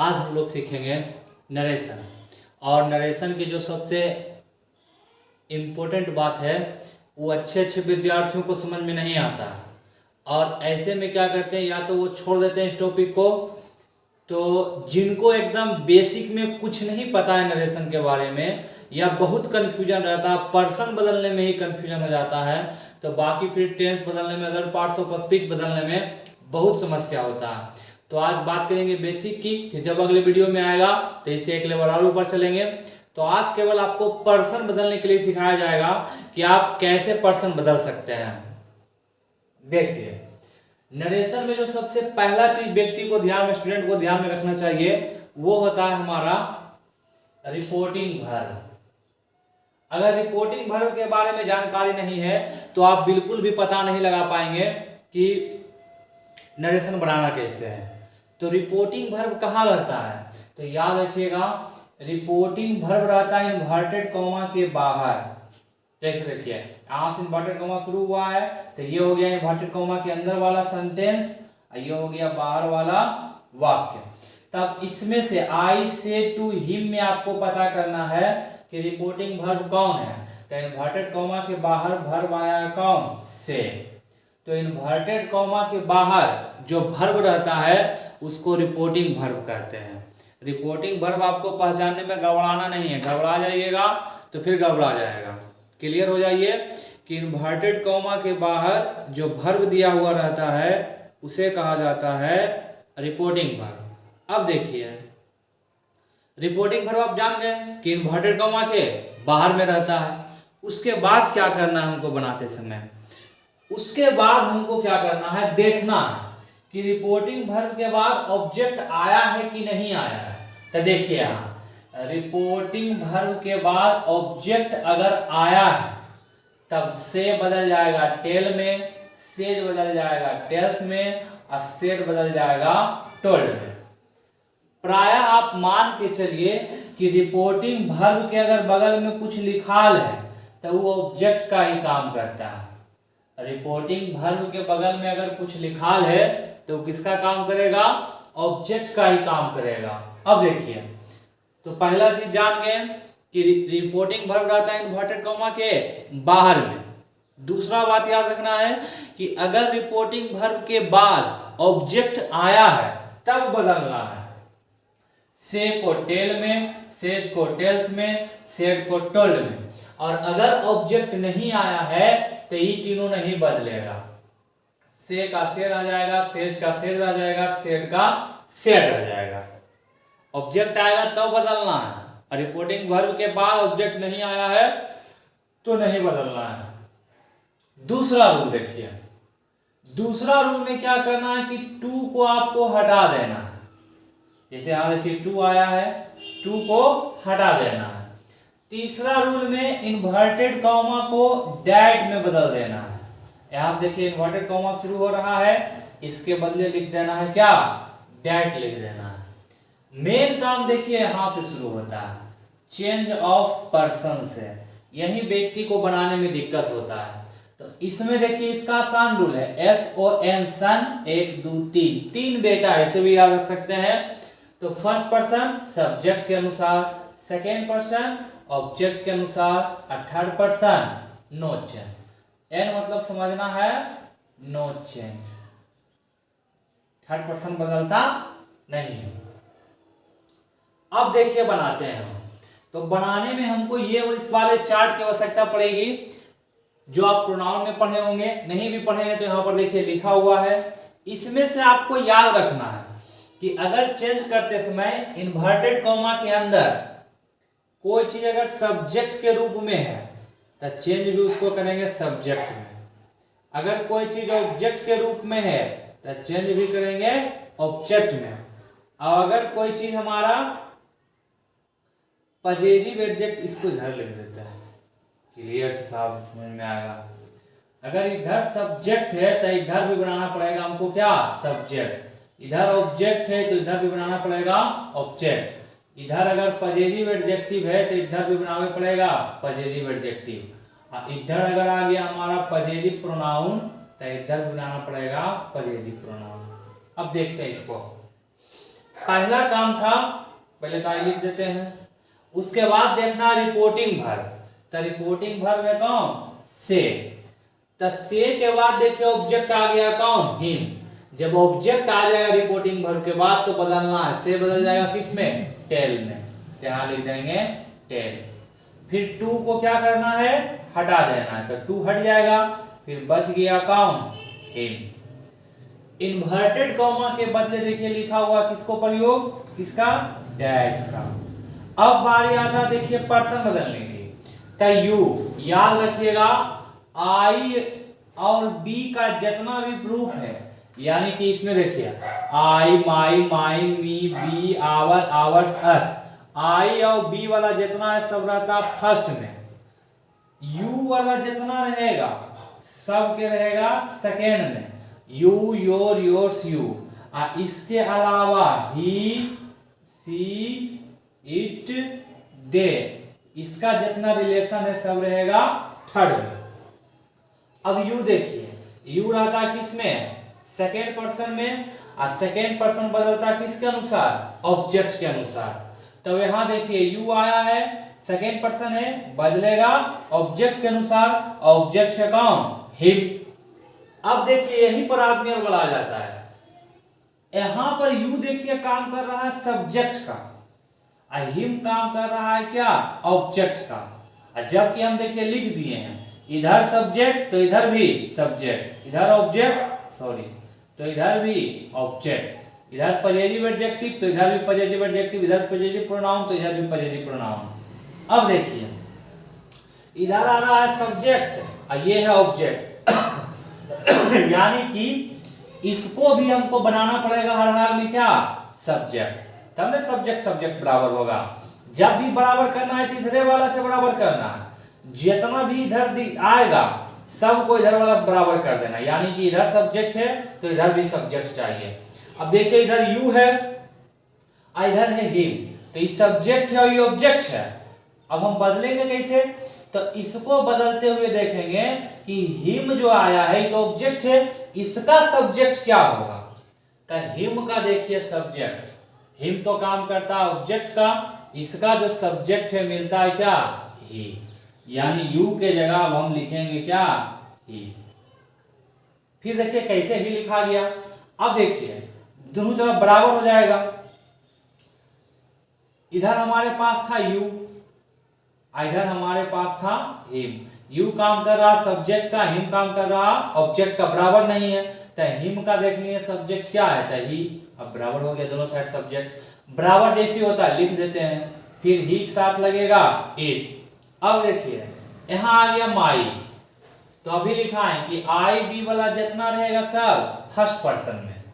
आज हम लोग सीखेंगे नरेशन। और नरेशन की जो सबसे इम्पोर्टेंट बात है वो अच्छे अच्छे विद्यार्थियों को समझ में नहीं आता, और ऐसे में क्या करते हैं, या तो वो छोड़ देते हैं इस टॉपिक को। तो जिनको एकदम बेसिक में कुछ नहीं पता है नरेशन के बारे में, या बहुत कन्फ्यूजन रहता है, पर्सन बदलने में ही कन्फ्यूजन हो जाता है, तो बाकी फिर टेंस बदलने में, अदर पार्ट्स ऑफ स्पीच बदलने में बहुत समस्या होता है। तो आज बात करेंगे बेसिक की, फिर जब अगले वीडियो में आएगा तो इससे एक लेवल और ऊपर चलेंगे। तो आज केवल आपको पर्सन बदलने के लिए सिखाया जाएगा कि आप कैसे पर्सन बदल सकते हैं। देखिए, नरेशन में जो सबसे पहला चीज व्यक्ति को ध्यान में, स्टूडेंट को ध्यान में रखना चाहिए, वो होता है हमारा रिपोर्टिंग वर्ब। अगर रिपोर्टिंग वर्ब के बारे में जानकारी नहीं है तो आप बिल्कुल भी पता नहीं लगा पाएंगे कि नरेशन बनाना कैसे है। तो रिपोर्टिंग वर्ब कहाँ रहता है, तो याद रखिएगा, रिपोर्टिंग वर्ब रहता है इन्वर्टेड कॉमा के बाहर। जैसे देखिए, यहां से इन्वर्टेड कॉमा शुरू हुआ है तो ये हो गया इन्वर्टेड कॉमा के अंदर वाला सेंटेंस, ये हो गया बाहर वाला वाक्य। तब इसमें से आई से टू हिम में आपको पता करना है कि रिपोर्टिंग वर्ब कौन है। तो इन्वर्टेड कॉमा के बाहर वर्ब आया है कौन, से। तो इन्वर्टेड कॉमा के बाहर जो वर्ब रहता है उसको रिपोर्टिंग वर्ब कहते हैं। रिपोर्टिंग वर्ब आपको पहचानने में गड़बड़ाना नहीं है, गड़बड़ा जाइएगा तो फिर गड़बड़ा जाएगा। क्लियर हो जाइए कि इन्वर्टेड कॉमा के बाहर जो वर्ब दिया हुआ रहता है उसे कहा जाता है रिपोर्टिंग वर्ब। अब देखिए, रिपोर्टिंग वर्ब आप जान गए कि इन्वर्टेड कॉमा के बाहर में रहता है। उसके बाद क्या करना है हमको बनाते समय, उसके बाद हमको क्या करना है, देखना है कि रिपोर्टिंग वर्ब के बाद ऑब्जेक्ट आया है कि नहीं आया है। तो देखिए, यहाँ रिपोर्टिंग वर्ब के बाद ऑब्जेक्ट अगर आया है तब से बदल जाएगा टेल में, सेज बदल जाएगा टेल्स में, और सेड बदल जाएगा टोल्ड में। प्राय आप मान के चलिए कि रिपोर्टिंग वर्ब के अगर बगल में कुछ लिखाल है तो वो ऑब्जेक्ट का ही काम करता है। रिपोर्टिंग वर्ब के बगल में अगर कुछ लिखाल है तो किसका काम करेगा, ऑब्जेक्ट का ही काम करेगा। अब देखिए, तो पहला चीज जान गए कि रिपोर्टिंग वर्ब रहता है इन्वर्टेड कॉमा के बाहर में। दूसरा बात याद रखना है कि अगर रिपोर्टिंग वर्ब के बाद ऑब्जेक्ट आया है तब बदलना है। से को टेल में, सेज को टेल्स में, सेड को टोल्ड में। और अगर ऑब्जेक्ट नहीं आया है तो ये तीनों नहीं बदलेगा। से का सेड आ जाएगा, सेज का सेज आ जाएगा, सेड का सेड आ जाएगा। ऑब्जेक्ट आएगा तब तो बदलना है। रिपोर्टिंग वर्ब के बाद ऑब्जेक्ट नहीं आया है तो नहीं बदलना है। दूसरा रूल देखिए, दूसरा रूल में क्या करना है कि टू को आपको हटा देना है। जैसे यहां देखिए टू आया है, टू को हटा देना है। तीसरा रूल में इन्वर्टेड कॉमा को डैट में बदल देना है। यहां देखिए इन्वर्टेड कॉमा शुरू हो रहा है, इसके बदले लिख देना है क्या, डैट लिख देना है। मेन काम देखिए यहां से शुरू होता है, चेंज ऑफ पर्सन से। यही व्यक्ति को बनाने में दिक्कत होता है। तो इसमें देखिए इसका आसान रूल है, SON सन, 1 2 3, 3 बेटा, ऐसे भी याद रख सकते हैं। तो फर्स्ट पर्सन सब्जेक्ट के अनुसार, सेकेंड पर्सन ऑब्जेक्ट के अनुसार, और third person no change. An मतलब समझना है, नो चेंज, थर्ड पर्सन बदलता नहीं है। अब देखिए बनाते हैं हम। तो बनाने में हमको ये इस वाले चार्ट की आवश्यकता पड़ेगी जो आप प्रोनाउन में पढ़े होंगे, नहीं भी पढ़े हैं तो यहाँ पर देखिए लिखा हुआ है। इसमें से आपको याद रखना है कि अगर चेंज करते समय इन्वर्टेड कॉमा के अंदर कोई चीज अगर सब्जेक्ट के रूप में है तो चेंज भी उसको करेंगे सब्जेक्ट में। अगर कोई चीज ऑब्जेक्ट के रूप में है तो चेंज भी करेंगे ऑब्जेक्ट में। और अगर कोई चीज हमारा पजेजिव एडजेक्ट, इसको इधर लिख देता है, क्लियर से साफ समझ में आएगा। अगर इधर सब्जेक्ट है तो इधर भी बनाना पड़ेगा हमको क्या, सब्जेक्ट। इधर ऑब्जेक्ट है तो इधर भी बनाना पड़ेगा ऑब्जेक्ट। इधर अगर पजेजिव एडजेक्टिव है तो इधर भी बनाना पड़ेगा पजेजिव एडजेक्टिव। और इधर अगर आ गया हमारा पजेजिव प्रोनाउन तो इधर भी बनाना पड़ेगा पजेजिव प्रोनाउन। अब देखते हैं इसको। पहला काम था, पहले तो आई लिख देते हैं, उसके बाद देखना रिपोर्टिंग वर्ब। तो रिपोर्टिंग वर्ब है कौन? से। तो से के बाद देखिए ऑब्जेक्ट आ गया कौन? हिम। जब ऑब्जेक्ट आ जाएगा रिपोर्टिंग वर्ब के बाद तो बदलना है, से बदल जाएगा किसमें? टेल में। यहां लिख देंगे टेल। फिर टू को क्या करना है? हटा देना है, तो टू हट जाएगा, फिर बच गया कौन? हिम। इन्वर्टेड कॉमा के बदले देखिए लिखा हुआ किसको प्रयोग? किसका? डैश का। अब बारी आता देखिए पर्सन बदलने की। तो यू याद रखिएगा, आई और बी का जितना भी प्रूफ है, यानी कि इसमें देखिए आई, माई, माई, मी, बी, आवर, आवर्स, अस, आई और बी वाला जितना है सब रहता फर्स्ट में, यू वाला जितना रहेगा सब के रहेगा सेकेंड में, यू, योर, योर्स, यू। इसके अलावा ही, सी, इट, दे, इसका जितना रिलेशन है सब रहेगा थर्ड में। अब यू देखिए, यू रहता किसमें? सेकेंड पर्सन में, और सेकेंड पर्सन बदलता किसके अनुसार? ऑब्जेक्ट के अनुसार। तो यहां देखिए यू आया है, सेकेंड पर्सन है, बदलेगा ऑब्जेक्ट के अनुसार, ऑब्जेक्ट है कौन? हिम। अब देखिए यहीं पर आदमी और बोला जाता है, यहां पर यू देखिए काम कर रहा है सब्जेक्ट का, हिम काम कर रहा है क्या? ऑब्जेक्ट का। जबकि हम देखिए लिख दिए हैं इधर सब्जेक्ट तो इधर भी सब्जेक्ट, इधर ऑब्जेक्ट, सॉरी, तो इधर भी ऑब्जेक्ट, इधर पॉजिटिव एडजेक्टिव तो इधर भी पॉजिटिव एडजेक्टिव, इधर पॉजिटिव प्रोनाउन तो इधर भी पॉजिटिव प्रोनाउन। अब देखिए इधर आ रहा है सब्जेक्ट और ये है ऑब्जेक्ट यानी कि इसको भी हमको बनाना पड़ेगा हर हाल में क्या? सब्जेक्ट, तब ना सब्जेक्ट सब्जेक्ट बराबर होगा। जब भी बराबर करना है तो इधर वाला से बराबर करना है, जितना भी इधर आएगा सबको इधर वाला बराबर कर देना, यानी कि इधर सब्जेक्ट है तो इधर भी सब्जेक्ट चाहिए। अब देखिए इधर यू है और इधर है हिम, तो ये सब्जेक्ट है और ये ऑब्जेक्ट है। अब हम बदलेंगे कैसे? तो इसको बदलते हुए देखेंगे कि हिम जो आया है तो ऑब्जेक्ट है, इसका सब्जेक्ट क्या होगा? तो हिम का देखिए सब्जेक्ट, हिम तो काम करता है ऑब्जेक्ट का, इसका जो सब्जेक्ट है मिलता है क्या? ही। यानी यू के जगह अब हम लिखेंगे क्या? ही। फिर देखिए कैसे ही लिखा गया। अब देखिए दोनों तरफ बराबर हो जाएगा, इधर हमारे पास था यू, इधर हमारे पास था हिम। यू काम कर रहा सब्जेक्ट का, हिम काम कर रहा ऑब्जेक्ट का, बराबर नहीं है। तो हिम का देख लिए सब्जेक्ट क्या है? तो ही। अब बराबर हो गया दोनों साइड सब्जेक्ट, बराबर जैसी होता है लिख देते हैं, फिर ही के साथ लगेगा इज। अब देखिए यहां आ गया माई, तो अभी लिखा है कि आई बी वाला जितना रहेगा सब फर्स्ट पर्सन में,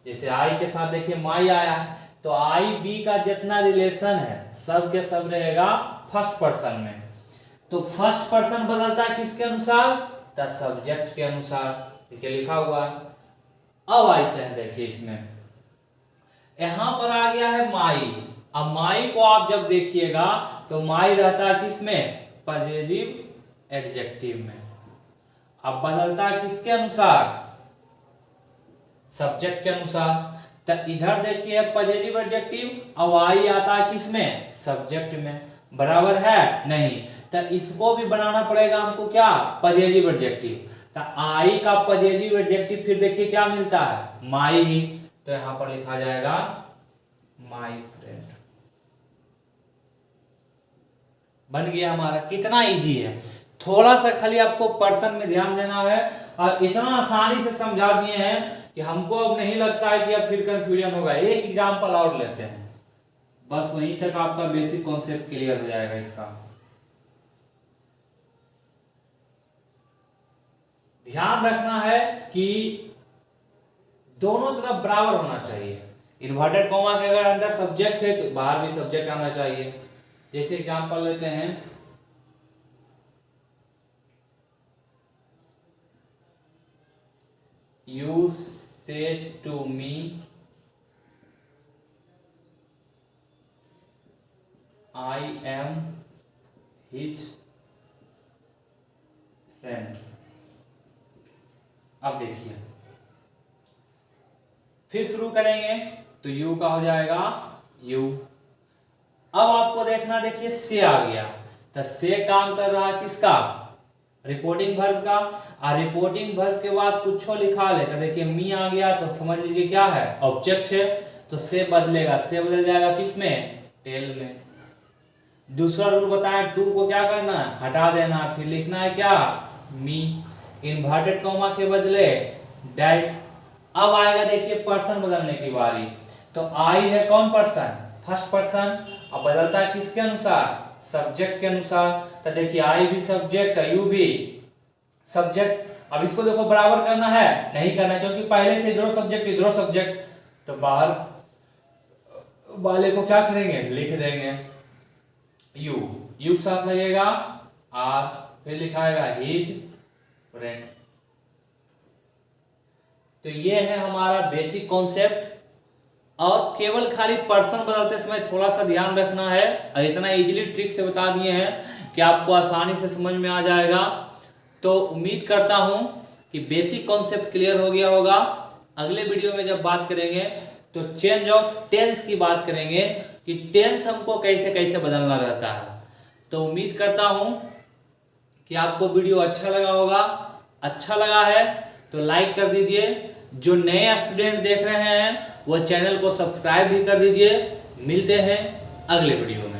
जैसे आई के साथ देखिए माई आया है, तो आई बी का जितना रिलेशन है सब के सब रहेगा फर्स्ट पर्सन में। तो फर्स्ट पर्सन बदलता है किसके अनुसार? तो सब्जेक्ट के अनुसार, ठीक है लिखा हुआ है। अब आते हैं देखिए इसमें, यहां पर आ गया है माई। अब माई को आप जब देखिएगा तो माई रहता है किसमें? पॉजिटिव एडजेक्टिव में। अब बदलता है किसके अनुसार? सब्जेक्ट के अनुसार। तो इधर देखिए पॉजिटिव एडजेक्टिव, अब आई आता है किसमें? सब्जेक्ट में, बराबर है नहीं। तो इसको भी बनाना पड़ेगा हमको क्या? Positive adjective. तो आई का पॉजिटिव एडजेक्टिव फिर देखिए क्या मिलता है? माई ही। तो यहां पर लिखा जाएगा माई फ्रेंड। बन गया हमारा। कितना इजी है, थोड़ा सा खाली आपको पर्सन में ध्यान देना है, और इतना आसानी से समझा दिए हैं कि हमको अब नहीं लगता है कि अब फिर कंफ्यूजन होगा। एक एग्जांपल और लेते हैं, बस वहीं तक आपका बेसिक कॉन्सेप्ट क्लियर हो जाएगा इसका। ध्यान रखना है कि दोनों तरफ बराबर होना चाहिए। इन्वर्टेड कॉमा के अगर अंदर सब्जेक्ट है तो बाहर भी सब्जेक्ट आना चाहिए। जैसे एग्जांपल लेते हैं, यू से to me I am his friend. अब देखिए फिर शुरू करेंगे। तो यू का हो जाएगा यू। अब आपको देखना, देखिए से आ गया, तो से काम कर रहा है किसका, रिपोर्टिंग वर्ब का। और रिपोर्टिंग वर्ब के बाद कुछ लिखा ले, तो देखिए मी आ गया, तो समझ लीजिए क्या है, ऑब्जेक्ट है। तो से बदलेगा, से बदल जाएगा किस में, टेल में। दूसरा रूल बताएं, टू को क्या करना है, हटा देना, फिर लिखना है क्या, मी। इन्वर्टेड कॉमा के बदले डैट। अब आएगा देखिए पर्सन बदलने की बारी। तो आई है कौन पर्सन, फर्स्ट पर्सन। अब बदलता है किसके अनुसार, सब्जेक्ट के अनुसार। तो देखिए आई भी सब्जेक्ट है, यू भी सब्जेक्ट। अब इसको देखो बराबर करना है, नहीं करना, क्योंकि पहले से इधरो सब्जेक्ट इधरो सब्जेक्ट। तो बाहर वाले को क्या करेंगे, लिख देंगे यू, यू के साथ लगेगा आर, फिर लिखाएगा हिज फ्रेंड। तो ये है हमारा बेसिक कॉन्सेप्ट। और केवल खाली पर्सन बदलते समय थोड़ा सा ध्यान रखना है, और इतना इजीली ट्रिक से बता दिए हैं कि आपको आसानी से समझ में आ जाएगा। तो उम्मीद करता हूं कि बेसिक कॉन्सेप्ट क्लियर हो गया होगा। अगले वीडियो में जब बात करेंगे तो चेंज ऑफ टेंस की बात करेंगे कि टेंस हमको कैसे कैसे बदलना रहता है। तो उम्मीद करता हूं कि आपको वीडियो अच्छा लगा होगा। अच्छा लगा है तो लाइक कर दीजिए। जो नए स्टूडेंट देख रहे हैं वो चैनल को सब्सक्राइब भी कर दीजिए। मिलते हैं अगले वीडियो में।